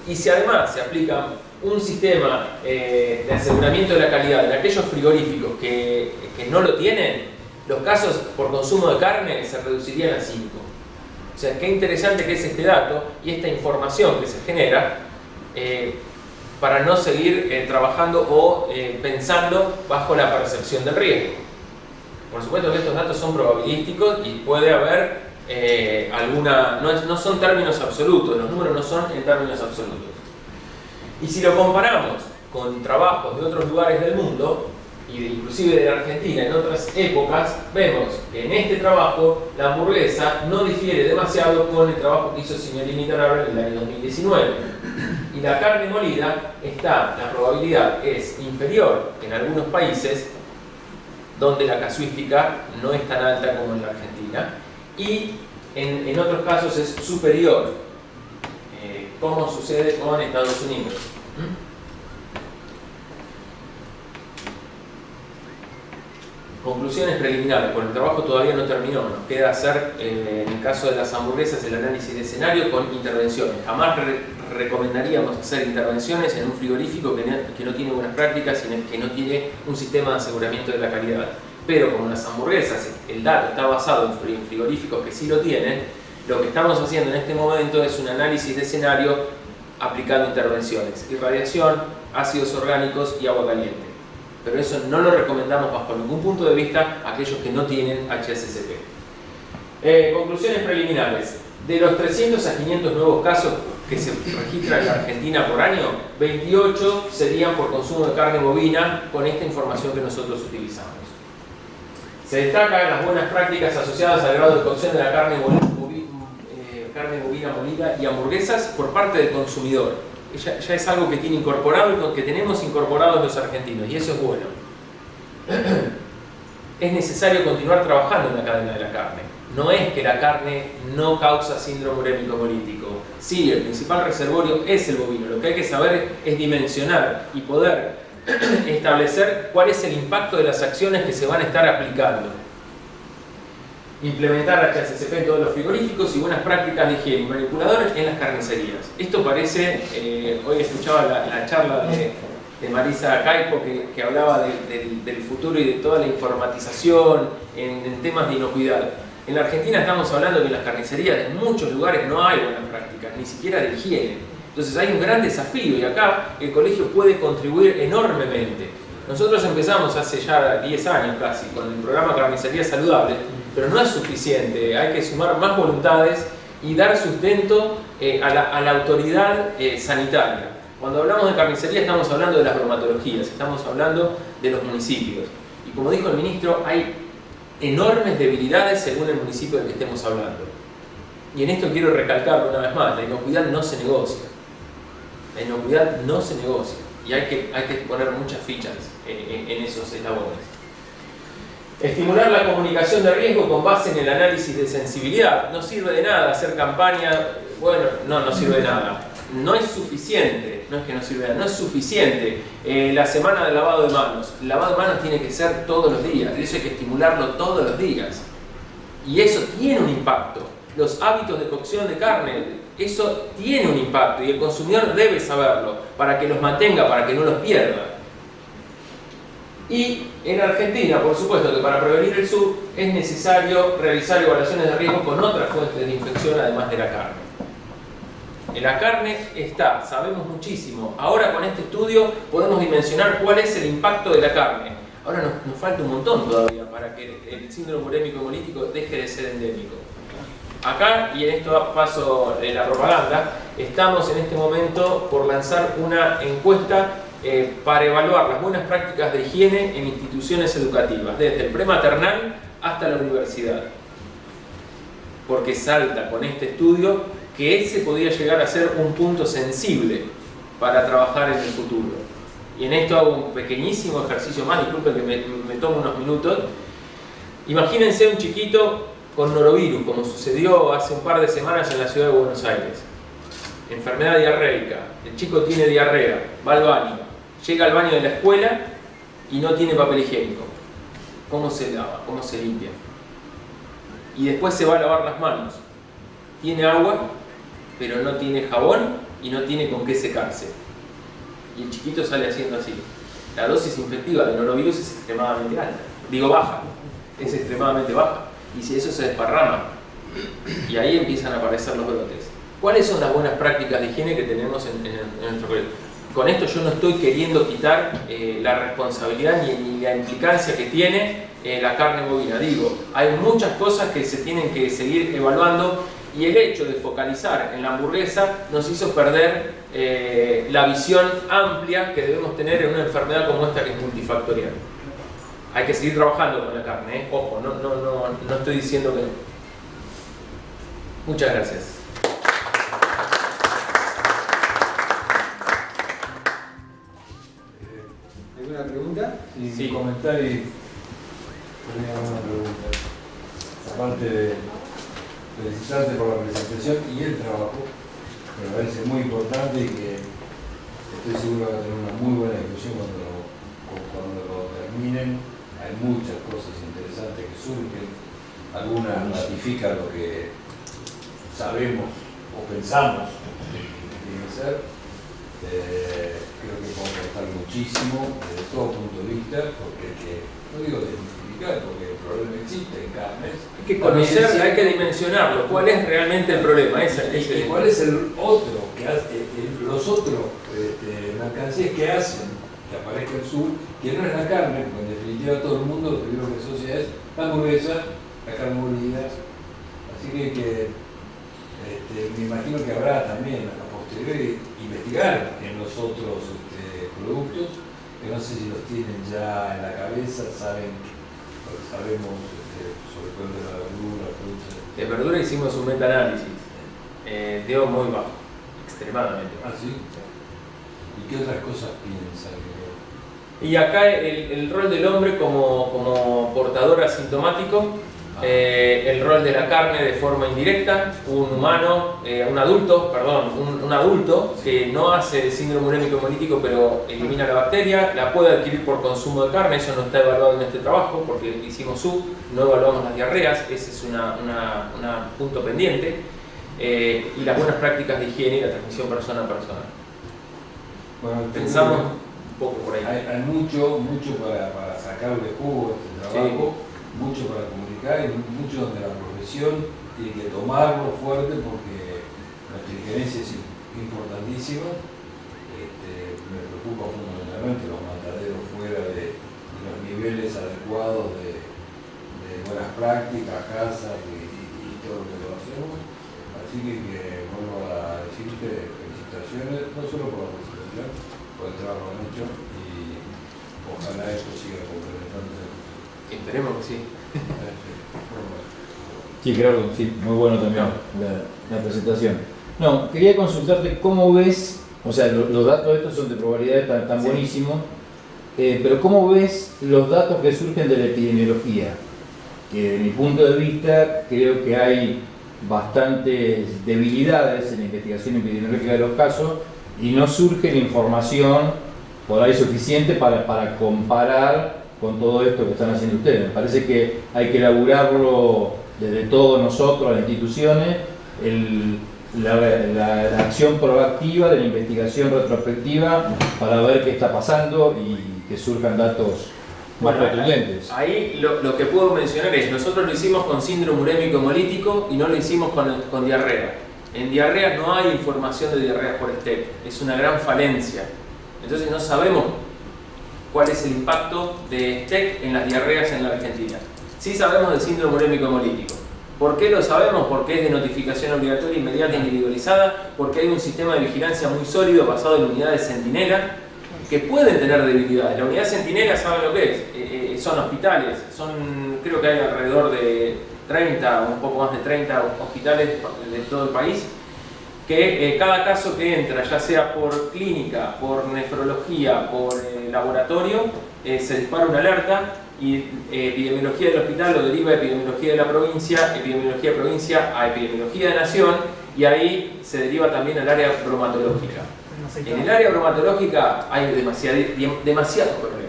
Y si además se aplica un sistema de aseguramiento de la calidad en aquellos frigoríficos que no lo tienen, los casos por consumo de carne se reducirían a 5. O sea, qué interesante que es este dato y esta información que se genera para no seguir trabajando o pensando bajo la percepción del riesgo. Por supuesto que estos datos son probabilísticos y puede haber no son términos absolutos, los números no son en términos absolutos. Y si lo comparamos con trabajos de otros lugares del mundo, y inclusive de la Argentina en otras épocas, vemos que en este trabajo la hamburguesa no difiere demasiado con el trabajo que hizo Signorini Tarabra en el año 2019. Y la carne molida, la probabilidad es inferior en algunos países donde la casuística no es tan alta como en la Argentina, y en otros casos es superior, como sucede con Estados Unidos. Conclusiones preliminares, porque el trabajo todavía no terminó. Nos queda hacer, en el caso de las hamburguesas, el análisis de escenario con intervenciones. Jamás recomendaríamos hacer intervenciones en un frigorífico que no tiene buenas prácticas y que no tiene un sistema de aseguramiento de la calidad. Pero como las hamburguesas, el dato está basado en frigoríficos que sí lo tienen, lo que estamos haciendo en este momento es un análisis de escenario aplicando intervenciones: irradiación, ácidos orgánicos y agua caliente. Pero eso no lo recomendamos bajo ningún punto de vista a aquellos que no tienen HACCP. Conclusiones preliminares. De los 300 a 500 nuevos casos que se registran en la Argentina por año, 28 serían por consumo de carne bovina con esta información que nosotros utilizamos. Se destacan las buenas prácticas asociadas al grado de cocción de la carne bovina molida y hamburguesas por parte del consumidor. Ya es algo que tiene incorporado y que tenemos incorporados los argentinos, y eso es bueno. Es necesario continuar trabajando en la cadena de la carne. No es que la carne no causa síndrome urémico hemolítico. Sí, el principal reservorio es el bovino. Lo que hay que saber es dimensionar y poder establecer cuál es el impacto de las acciones que se van a estar aplicando. Implementar HACCP en todos los frigoríficos y buenas prácticas de higiene y manipuladores en las carnicerías. Esto parece, hoy escuchaba la charla de Marisa Caipo que hablaba del futuro y de toda la informatización en temas de inocuidad. En la Argentina estamos hablando que en las carnicerías en muchos lugares no hay buenas prácticas, ni siquiera de higiene. Entonces hay un gran desafío y acá el colegio puede contribuir enormemente. Nosotros empezamos hace ya 10 años casi con el programa Carnicería Saludable, pero no es suficiente, hay que sumar más voluntades y dar sustento a la autoridad sanitaria. Cuando hablamos de carnicería estamos hablando de las bromatologías, estamos hablando de los municipios. Y como dijo el ministro, hay enormes debilidades según el municipio del que estemos hablando. Y en esto quiero recalcarlo una vez más: la inocuidad no se negocia. La inocuidad no se negocia. Y hay que poner muchas fichas en esos eslabones. Estimular la comunicación de riesgo con base en el análisis de sensibilidad. No sirve de nada hacer campaña, bueno, no sirve de nada. No es suficiente, no es que no sirve de nada, no es suficiente. La semana de lavado de manos. El lavado de manos tiene que ser todos los días, y eso hay que estimularlo todos los días. Y eso tiene un impacto. Los hábitos de cocción de carne, eso tiene un impacto y el consumidor debe saberlo para que los mantenga, para que no los pierda. Y en Argentina, por supuesto que para prevenir el SUB es necesario realizar evaluaciones de riesgo con otras fuentes de infección además de la carne. En la carne sabemos muchísimo. Ahora con este estudio podemos dimensionar cuál es el impacto de la carne. Ahora nos falta un montón todavía para que el síndrome urémico hemolítico deje de ser endémico. Acá, y en esto paso la propaganda, estamos en este momento por lanzar una encuesta para evaluar las buenas prácticas de higiene en instituciones educativas, desde el prematernal hasta la universidad. Porque salta con este estudio que ese podía llegar a ser un punto sensible para trabajar en el futuro. Y en esto hago un pequeñísimo ejercicio más, disculpen que me tomo unos minutos. Imagínense un chiquito con norovirus, como sucedió hace un par de semanas en la ciudad de Buenos Aires. Enfermedad diarreica, el chico tiene diarrea, va al baño, llega al baño de la escuela y no tiene papel higiénico. ¿Cómo se lava? ¿Cómo se limpia? Y después se va a lavar las manos. Tiene agua, pero no tiene jabón y no tiene con qué secarse. Y el chiquito sale haciendo así. La dosis infectiva del norovirus es extremadamente alta. Digo, baja. Es extremadamente baja. Y si eso se desparrama, y ahí empiezan a aparecer los brotes. ¿Cuáles son las buenas prácticas de higiene que tenemos en nuestro colegio? Con esto yo no estoy queriendo quitar la responsabilidad ni la implicancia que tiene la carne bovina. Digo, hay muchas cosas que se tienen que seguir evaluando y el hecho de focalizar en la hamburguesa nos hizo perder la visión amplia que debemos tener en una enfermedad como esta que es multifactorial. Hay que seguir trabajando con la carne, ojo, no estoy diciendo que no. Muchas gracias. ¿Alguna pregunta? Sí. Comentar y tenía una pregunta. Aparte de felicitarte por la presentación y el trabajo, me parece muy importante y que estoy seguro que va a tener una muy buena discusión cuando lo terminen. Hay muchas cosas interesantes que surgen, algunas ratifican lo que sabemos o pensamos que tiene que ser. Creo que podemos aportar muchísimo desde todo punto de vista, porque no digo desmitificar, porque el problema existe en carnes. Hay que conocer, hay que dimensionarlo. ¿Cuál es realmente el problema? ¿Y cuál es el otro que hace, los otros mercancías que hacen que aparezca el sur, que no es la carne, porque en definitiva todo el mundo lo primero que asocia es la hamburguesa, la carne molida. Así que me imagino que habrá también a posteriori investigar en los otros productos, que no sé si los tienen ya en la cabeza, sabemos sobre todo de la verdura, frutas. De verdura hicimos un meta-análisis, dio muy bajo, extremadamente bajo. ¿Ah, sí? ¿Y qué otras cosas piensan? Y acá el rol del hombre como portador asintomático, el rol de la carne de forma indirecta, un adulto que no hace síndrome urémico hemolítico pero elimina la bacteria, la puede adquirir por consumo de carne, eso no está evaluado en este trabajo porque hicimos no evaluamos las diarreas, ese es un punto pendiente, y las buenas prácticas de higiene y la transmisión persona a persona. Bueno, Pensamos un poco por ahí. Hay mucho para sacarle jugo a este trabajo, mucho para comunicar y mucho donde la profesión tiene que tomarlo fuerte porque nuestra injerencia es importantísima. Me preocupa fundamentalmente los mataderos fuera de los niveles adecuados de buenas prácticas, casas y todo lo que lo hacemos. Así que vuelvo a decirte felicitaciones, no solo por la presentación, por el trabajo que han hecho y ojalá esto siga complementándose. Esperemos que sí. Sí, claro, sí, muy bueno también la presentación. No, quería consultarte cómo ves, o sea, los datos estos son de probabilidad tan buenísimos, pero cómo ves los datos que surgen de la epidemiología, que desde mi punto de vista creo que hay bastantes debilidades en la investigación epidemiológica de los casos y no surge la información por ahí suficiente para comparar con todo esto que están haciendo ustedes. Me parece que hay que elaborarlo desde todos nosotros, las instituciones, la acción proactiva de la investigación retrospectiva para ver qué está pasando y que surjan datos más contundentes. Ahí lo que puedo mencionar es, nosotros lo hicimos con síndrome urémico hemolítico y no lo hicimos con diarrea. En diarrea no hay información de diarrea por STEC, es una gran falencia. Entonces no sabemos cuál es el impacto de STEC en las diarreas en la Argentina. Sí sabemos del síndrome urémico hemolítico. ¿Por qué lo sabemos? Porque es de notificación obligatoria, inmediata e individualizada, porque hay un sistema de vigilancia muy sólido basado en unidades centinela que pueden tener debilidades. La unidad centinela, ¿saben lo que es? Son hospitales, creo que hay alrededor de 30, un poco más de 30 hospitales de todo el país, que cada caso que entra, ya sea por clínica, por nefrología, por laboratorio, se dispara una alerta y epidemiología del hospital lo deriva a epidemiología de la provincia de provincia a epidemiología de nación, y ahí se deriva también al área bromatológica. En el área bromatológica hay demasiados problemas.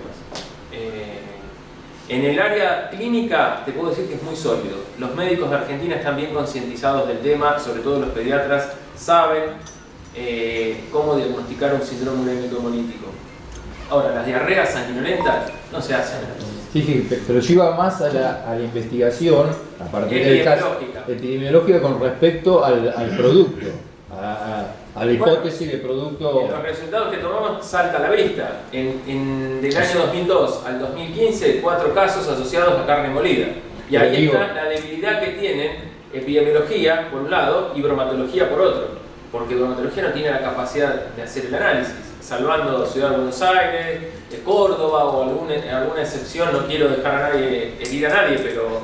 En el área clínica te puedo decir que es muy sólido. Los médicos de Argentina están bien concientizados del tema, sobre todo los pediatras saben cómo diagnosticar un síndrome urémico hemolítico. Ahora, las diarreas sanguinolentas no se hacen. Sí, pero yo iba más a la investigación, a partir del caso epidemiológica con respecto al producto, a la hipótesis de producto. Los resultados que tomamos salta a la vista. Del año 2002 al 2015, 4 casos asociados a carne molida. Y ahí está la debilidad que tienen epidemiología por un lado y bromatología por otro. Porque bromatología no tiene la capacidad de hacer el análisis. Salvando Ciudad de Buenos Aires, Córdoba o alguna excepción, no quiero dejar herir a nadie, pero...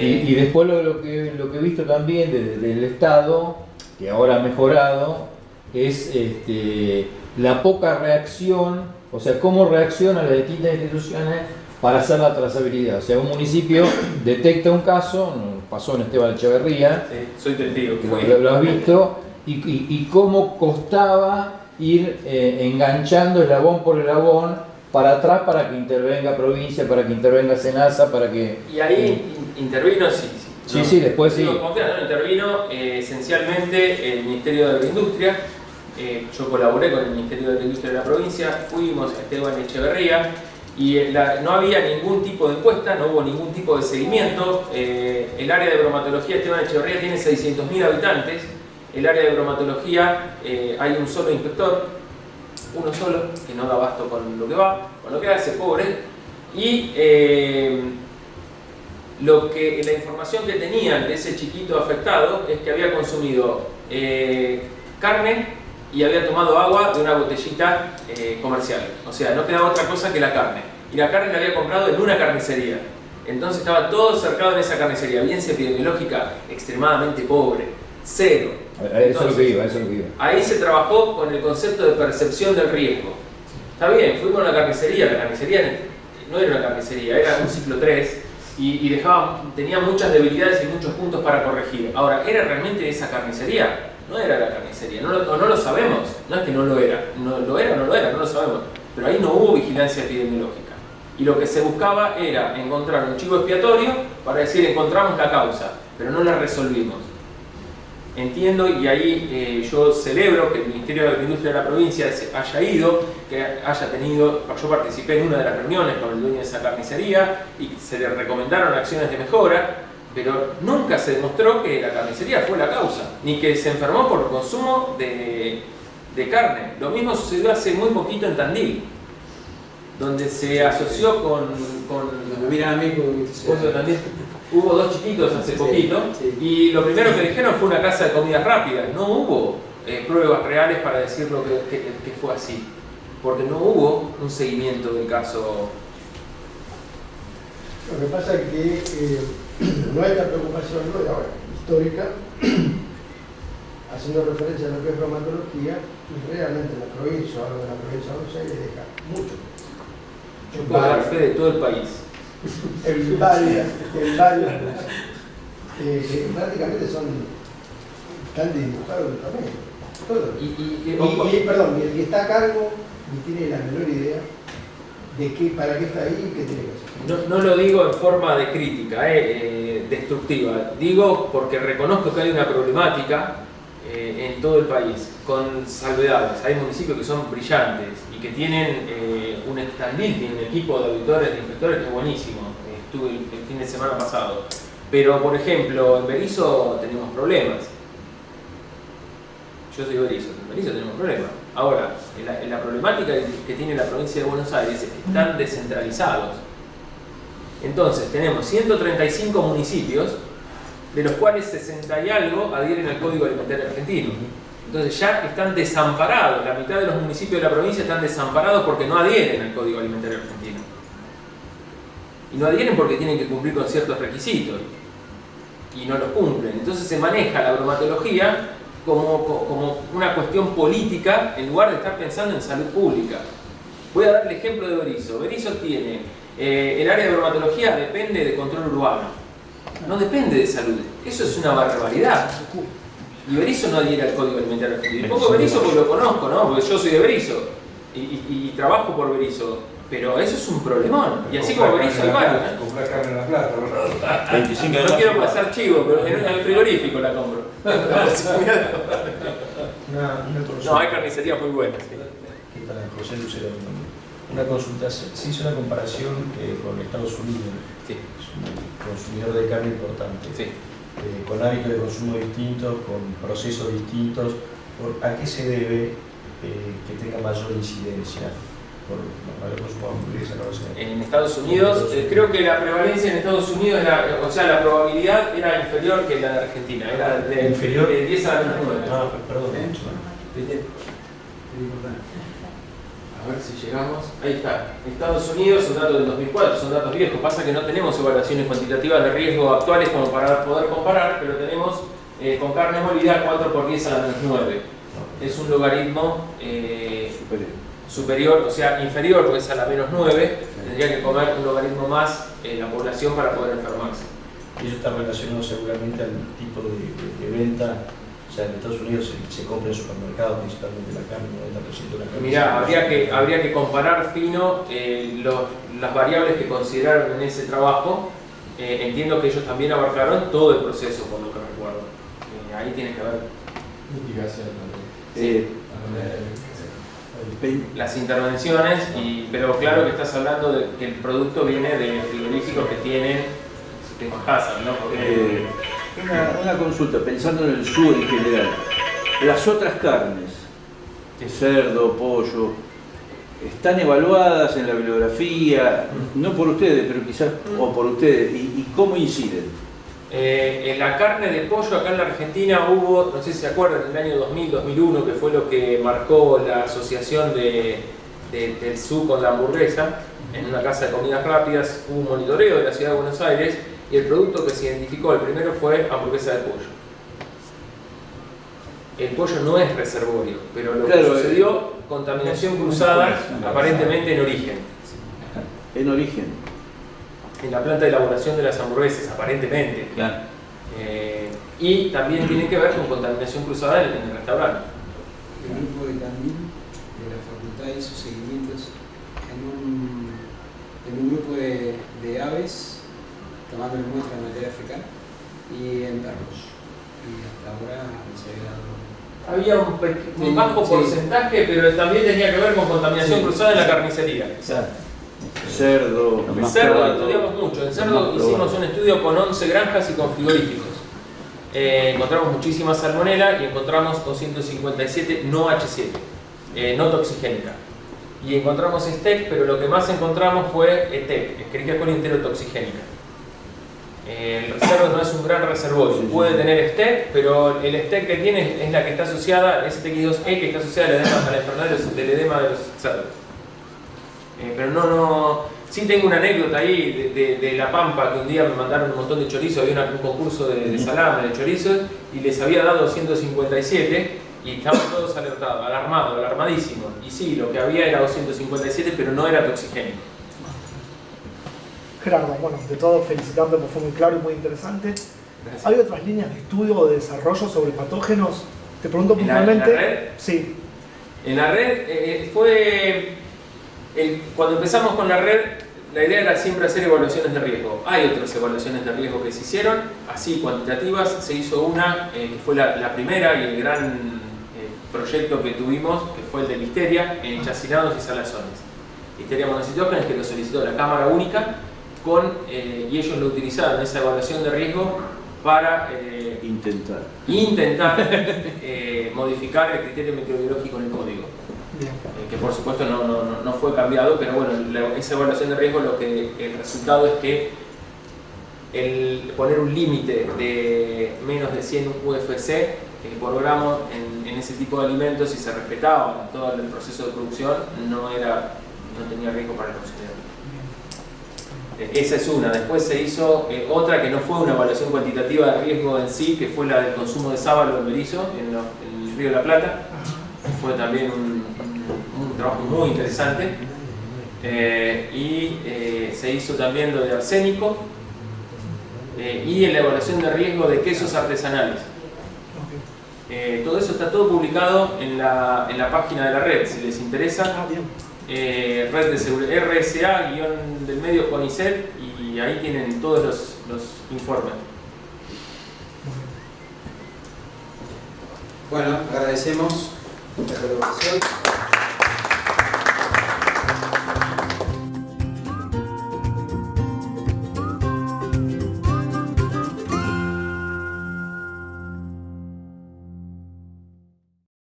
Y después lo que he visto también del Estado, que ahora ha mejorado, es la poca reacción, o sea, cómo reaccionan las distintas instituciones para hacer la trazabilidad. O sea, un municipio detecta un caso, pasó en Esteban Echeverría, sí, soy testigo, lo has visto, y cómo costaba ir enganchando eslabón por eslabón para atrás para que intervenga provincia, para que intervenga Senasa, para que... Y ahí intervino, sí. Sí, después sí. Intervino esencialmente el Ministerio de Agroindustria. Yo colaboré con el Ministerio de Agroindustria de la provincia, fuimos a Esteban Echeverría y no había ningún tipo de encuesta, no hubo ningún tipo de seguimiento. El área de bromatología de Esteban Echeverría tiene 600.000 habitantes. El área de bromatología hay un solo inspector, uno solo, que no da abasto con lo que hace, pobre. Y la información que tenían de ese chiquito afectado es que había consumido carne y había tomado agua de una botellita comercial. O sea, no quedaba otra cosa que la carne. Y la carne la había comprado en una carnicería. Entonces estaba todo cercado en esa carnicería. Evidencia epidemiológica extremadamente pobre. Cero. Eso es lo que iba. Ahí se trabajó con el concepto de percepción del riesgo. Está bien, fuimos a la carnicería no era una carnicería, era un ciclo 3 y tenía muchas debilidades y muchos puntos para corregir. Ahora, ¿era realmente esa carnicería? No era la carnicería, no lo sabemos, no es que no lo era, no lo sabemos, pero ahí no hubo vigilancia epidemiológica. Y lo que se buscaba era encontrar un chivo expiatorio para decir encontramos la causa, pero no la resolvimos. Entiendo y ahí yo celebro que el Ministerio de Agroindustria de la provincia haya ido, que haya tenido, yo participé en una de las reuniones con el dueño de esa carnicería y se le recomendaron acciones de mejora, pero nunca se demostró que la carnicería fue la causa, ni que se enfermó por consumo de carne. Lo mismo sucedió hace muy poquito en Tandil, donde se asoció con me miran a mí como Tandil. Hubo 2 chiquitos hace poquito y lo primero que dijeron fue una casa de comidas rápidas. No hubo pruebas reales para decir lo que fue así, porque no hubo un seguimiento del caso. Lo que pasa es que no hay la preocupación no de ahora, histórica, haciendo referencia a lo que es bromatología, y realmente la provincia, o algo de la provincia de Buenos Aires, deja mucho. Yo puedo dar fe de todo el país. En varias prácticamente están dibujados también. Todo. Y el que está a cargo ni tiene la menor idea de para qué está ahí y qué tiene que hacer. No lo digo en forma de crítica, destructiva. Digo porque reconozco que hay una problemática en todo el país, con salvedades. Hay municipios que son brillantes y que tienen un equipo de auditores, de inspectores que es buenísimo. Estuve el fin de semana pasado. Pero, por ejemplo, en Berisso tenemos problemas. Yo soy Berisso, en Berisso tenemos problemas. Ahora, la problemática que tiene la provincia de Buenos Aires es que están descentralizados. Entonces, tenemos 135 municipios, de los cuales 60 y algo adhieren al Código Alimentario Argentino. Entonces ya están desamparados, la mitad de los municipios de la provincia están desamparados porque no adhieren al Código Alimentario Argentino. Y no adhieren porque tienen que cumplir con ciertos requisitos y no los cumplen. Entonces se maneja la bromatología como una cuestión política en lugar de estar pensando en salud pública. Voy a dar el ejemplo de Berisso. Berisso tiene, el área de bromatología depende de control urbano, no depende de salud. Eso es una barbaridad. Y Berisso no adhiere al Código Alimentario Argentino. Y pongo Berisso porque lo conozco, ¿no? Porque yo soy de Berisso y trabajo por Berisso. Pero eso es un problemón. Y así como Berisso hay varios. Comprar carne en La Plata, ¿verdad? 25 de No marzo. quiero pasar chivo, pero en el frigorífico la compro. Una consulta. No, hay carnicerías muy buenas. Sí. ¿Qué tal, José Lucero? Una consulta, se hizo una comparación con Estados Unidos, Sí. es un consumidor de carne importante, Sí. con hábitos de consumo distintos, con procesos distintos. ¿A qué se debe que tenga mayor incidencia por el consumo de hamburguesa? No lo sé. En Estados Unidos, creo que la prevalencia en Estados Unidos era, o sea, la probabilidad era inferior que la de Argentina, era ¿Inferior? de 10 a menos 9. Ah, perdón. A ver si llegamos. Ahí está. Estados Unidos, son datos del 2004, son datos viejos. Pasa que no tenemos evaluaciones cuantitativas de riesgo actuales como para poder comparar, pero tenemos con carne molida 4 por 10 a la menos 9. Es un logaritmo superior, o sea, inferior, porque es a la menos 9. Tendría que comer un logaritmo más la población para poder enfermarse. Y eso está relacionado seguramente al tipo de venta. O sea, en Estados Unidos se compra en supermercados principalmente la carne, 90% de la carne. Mirá, habría que comparar fino las variables que consideraron en ese trabajo. Entiendo que ellos también abarcaron todo el proceso, por lo que recuerdo. Ahí tiene que ver Mitigación. las intervenciones, pero claro que estás hablando de que el producto viene de frigoríficos que tienen sistemas HACCP, ¿no? Porque, Una consulta, pensando en el sur en general, las otras carnes, cerdo, pollo, ¿están evaluadas en la bibliografía? No por ustedes, pero quizás, o por ustedes, ¿y cómo inciden? en la carne de pollo acá en la Argentina hubo, no sé si se acuerdan, en el año 2000-2001, que fue lo que marcó la asociación del SU con la hamburguesa, en una casa de comidas rápidas, hubo un monitoreo de la ciudad de Buenos Aires y el producto que se identificó, el primero fue hamburguesa de pollo. El pollo no es reservorio, pero lo que sucedió, contaminación cruzada, aparentemente en origen. En origen. En la planta de elaboración de las hamburguesas, aparentemente. Claro. Y también tiene que ver con contaminación cruzada en el restaurante. El grupo de Camil de la facultad hizo seguimientos en un grupo de aves, tomando muestras de materia fecal, y en perros. Y hasta ahora se había dado. Había un bajo porcentaje, pero también tenía que ver con contaminación cruzada en la carnicería. Exacto. Cerdo, En cerdo estudiamos mucho. En cerdo hicimos un estudio con 11 granjas y con frigoríficos. Encontramos muchísima salmonela y encontramos 257 no H7, no toxigénica. Y encontramos STEC, pero lo que más encontramos fue ETEC, Escherichia coli enterotoxigénica. El cerdo no es un gran reservorio, puede tener STEC, pero el STEC que tiene es la que está asociada, STX2E, que está asociada a la enfermedad del edema de los cerdos. Pero no, sí tengo una anécdota ahí de La Pampa, que un día me mandaron un montón de chorizos, había un concurso de salame, de chorizos, y les había dado 257, y estaban todos alertados, alarmadísimos. Y sí, lo que había era 257, pero no era toxigénico. Gerardo, bueno, de todo felicitarte porque fue muy claro y muy interesante. Gracias. ¿Hay otras líneas de estudio o de desarrollo sobre patógenos? Te pregunto puntualmente. ¿En la red? Sí. En la red cuando empezamos con la red, la idea era siempre hacer evaluaciones de riesgo. Hay otras evaluaciones de riesgo que se hicieron, así cuantitativas. Se hizo una, que fue la primera y el gran proyecto que tuvimos, que fue el de listeria en chacinados y salazones. Listeria monocitógenes, que lo solicitó la Cámara Única, y ellos lo utilizaron, esa evaluación de riesgo, para intentar modificar el criterio microbiológico en el código. Que por supuesto no fue cambiado, pero bueno, esa evaluación de riesgo, el resultado es que poner un límite de menos de 100 UFC por gramo en ese tipo de alimentos, si se respetaba todo el proceso de producción, no tenía riesgo para el consumidor. Esa es una. Después se hizo otra que no fue una evaluación cuantitativa de riesgo en sí, que fue la del consumo de sábalo en Berizo, en el Río de la Plata. Fue también un trabajo muy interesante. Se hizo también lo de arsénico y en la evaluación de riesgo de quesos artesanales. Todo eso está todo publicado en la página de la red, si les interesa. Red de seguridad, RSA-del medio CONICET, y ahí tienen todos los informes. Bueno, agradecemos la colaboración.